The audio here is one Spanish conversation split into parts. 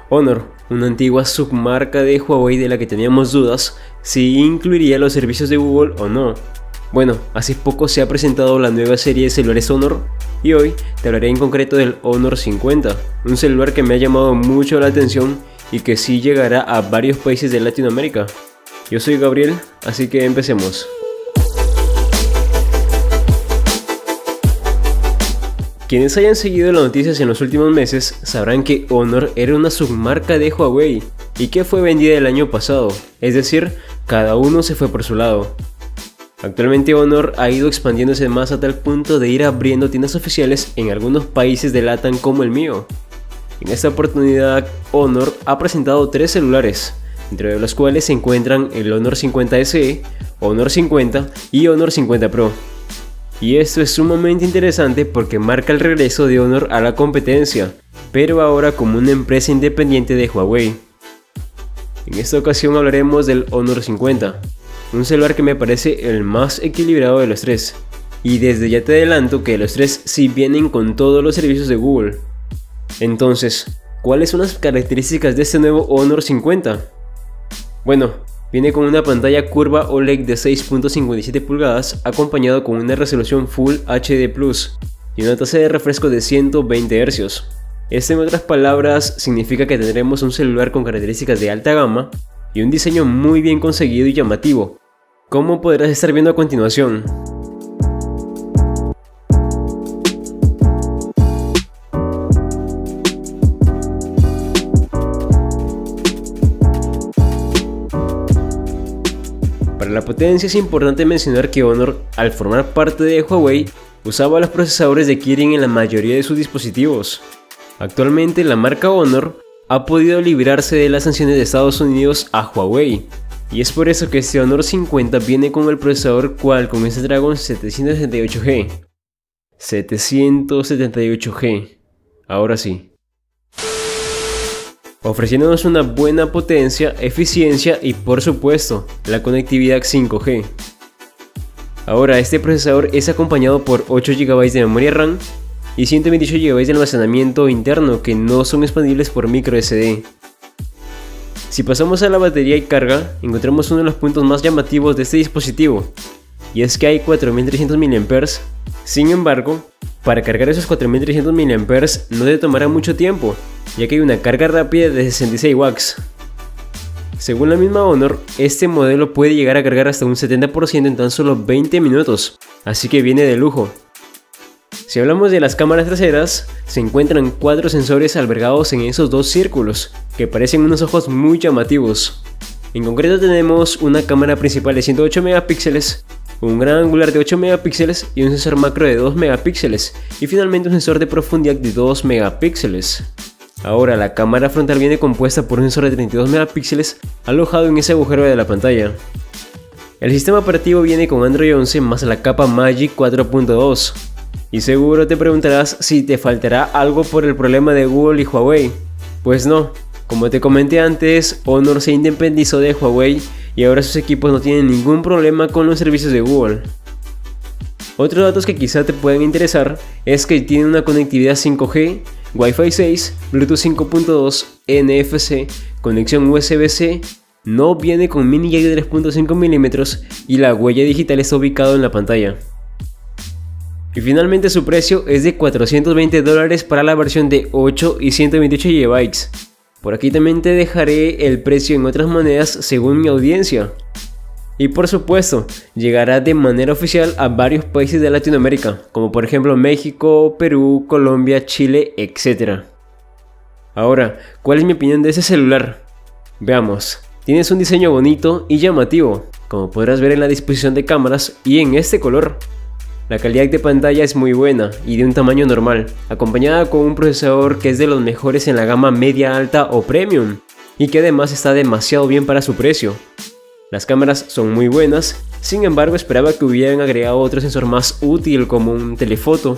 Honor, una antigua submarca de Huawei de la que teníamos dudas si incluiría los servicios de Google o no. Bueno, hace poco se ha presentado la nueva serie de celulares Honor y hoy te hablaré en concreto del Honor 50, un celular que me ha llamado mucho la atención y que sí llegará a varios países de Latinoamérica. Yo soy Gabriel, así que empecemos. Quienes hayan seguido las noticias en los últimos meses sabrán que Honor era una submarca de Huawei y que fue vendida el año pasado, es decir, cada uno se fue por su lado. Actualmente Honor ha ido expandiéndose más a tal punto de ir abriendo tiendas oficiales en algunos países de LATAM como el mío. En esta oportunidad Honor ha presentado 3 celulares, entre los cuales se encuentran el Honor 50 SE, Honor 50 y Honor 50 Pro. Y esto es sumamente interesante porque marca el regreso de Honor a la competencia, pero ahora como una empresa independiente de Huawei. En esta ocasión hablaremos del Honor 50, un celular que me parece el más equilibrado de los 3. Y desde ya te adelanto que los 3 sí vienen con todos los servicios de Google. Entonces, ¿cuáles son las características de este nuevo Honor 50? Bueno, viene con una pantalla curva OLED de 6.57 pulgadas acompañado con una resolución Full HD Plus y una tasa de refresco de 120 Hz. Esto en otras palabras significa que tendremos un celular con características de alta gama y un diseño muy bien conseguido y llamativo, como podrás estar viendo a continuación. Para la potencia es importante mencionar que Honor, al formar parte de Huawei, usaba los procesadores de Kirin en la mayoría de sus dispositivos. Actualmente la marca Honor ha podido librarse de las sanciones de Estados Unidos a Huawei, y es por eso que este Honor 50 viene con el procesador Qualcomm Snapdragon 778G. 778G. Ahora sí. Ofreciéndonos una buena potencia, eficiencia y por supuesto la conectividad 5G. Ahora este procesador es acompañado por 8 GB de memoria RAM y 128 GB de almacenamiento interno que no son expandibles por microSD. Si pasamos a la batería y carga, encontramos uno de los puntos más llamativos de este dispositivo, y es que hay 4300 mAh. Sin embargo, para cargar esos 4300 mAh no te tomará mucho tiempo, ya que hay una carga rápida de 66 watts. Según la misma Honor, este modelo puede llegar a cargar hasta un 70% en tan solo 20 minutos, así que viene de lujo. Si hablamos de las cámaras traseras, se encuentran 4 sensores albergados en esos 2 círculos, que parecen unos ojos muy llamativos. En concreto tenemos una cámara principal de 108 megapíxeles, un gran angular de 8 megapíxeles y un sensor macro de 2 megapíxeles, y finalmente un sensor de profundidad de 2 megapíxeles. Ahora la cámara frontal viene compuesta por un sensor de 32 megapíxeles alojado en ese agujero de la pantalla. El sistema operativo viene con Android 11 más la capa Magic 4.2. Y seguro te preguntarás si te faltará algo por el problema de Google y Huawei. Pues no, como te comenté antes, Honor se independizó de Huawei y ahora sus equipos no tienen ningún problema con los servicios de Google. Otros datos que quizá te puedan interesar es que tiene una conectividad 5G, Wi-Fi 6, Bluetooth 5.2, NFC, conexión USB-C, no viene con mini jack de 3.5 mm y la huella digital está ubicada en la pantalla. Y finalmente su precio es de $420 para la versión de 8 y 128 GB. Por aquí también te dejaré el precio en otras monedas según mi audiencia. Y por supuesto, llegará de manera oficial a varios países de Latinoamérica, como por ejemplo México, Perú, Colombia, Chile, etc. Ahora, ¿cuál es mi opinión de ese celular? Veamos, tienes un diseño bonito y llamativo, como podrás ver en la disposición de cámaras y en este color. La calidad de pantalla es muy buena y de un tamaño normal, acompañada con un procesador que es de los mejores en la gama media alta o premium, y que además está demasiado bien para su precio. Las cámaras son muy buenas, sin embargo esperaba que hubieran agregado otro sensor más útil como un telefoto.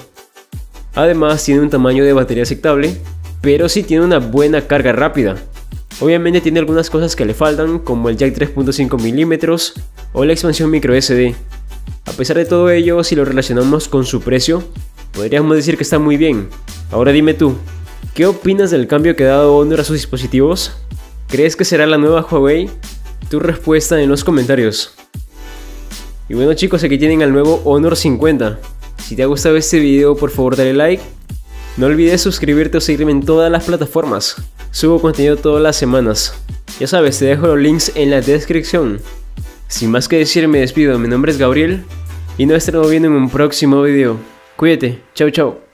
Además tiene un tamaño de batería aceptable, pero sí tiene una buena carga rápida. Obviamente tiene algunas cosas que le faltan, como el jack 3.5 mm o la expansión microSD. A pesar de todo ello, si lo relacionamos con su precio, podríamos decir que está muy bien. Ahora dime tú, ¿Qué opinas del cambio que ha dado Honor a sus dispositivos? ¿Crees que será la nueva Huawei? Tu respuesta en los comentarios. Y bueno chicos, aquí tienen al nuevo Honor 50. Si te ha gustado este video, por favor dale like. No olvides suscribirte o seguirme en todas las plataformas. Subo contenido todas las semanas. Ya sabes, te dejo los links en la descripción. Sin más que decir, me despido. Mi nombre es Gabriel y nos estaremos viendo en un próximo video. Cuídate, chao chao.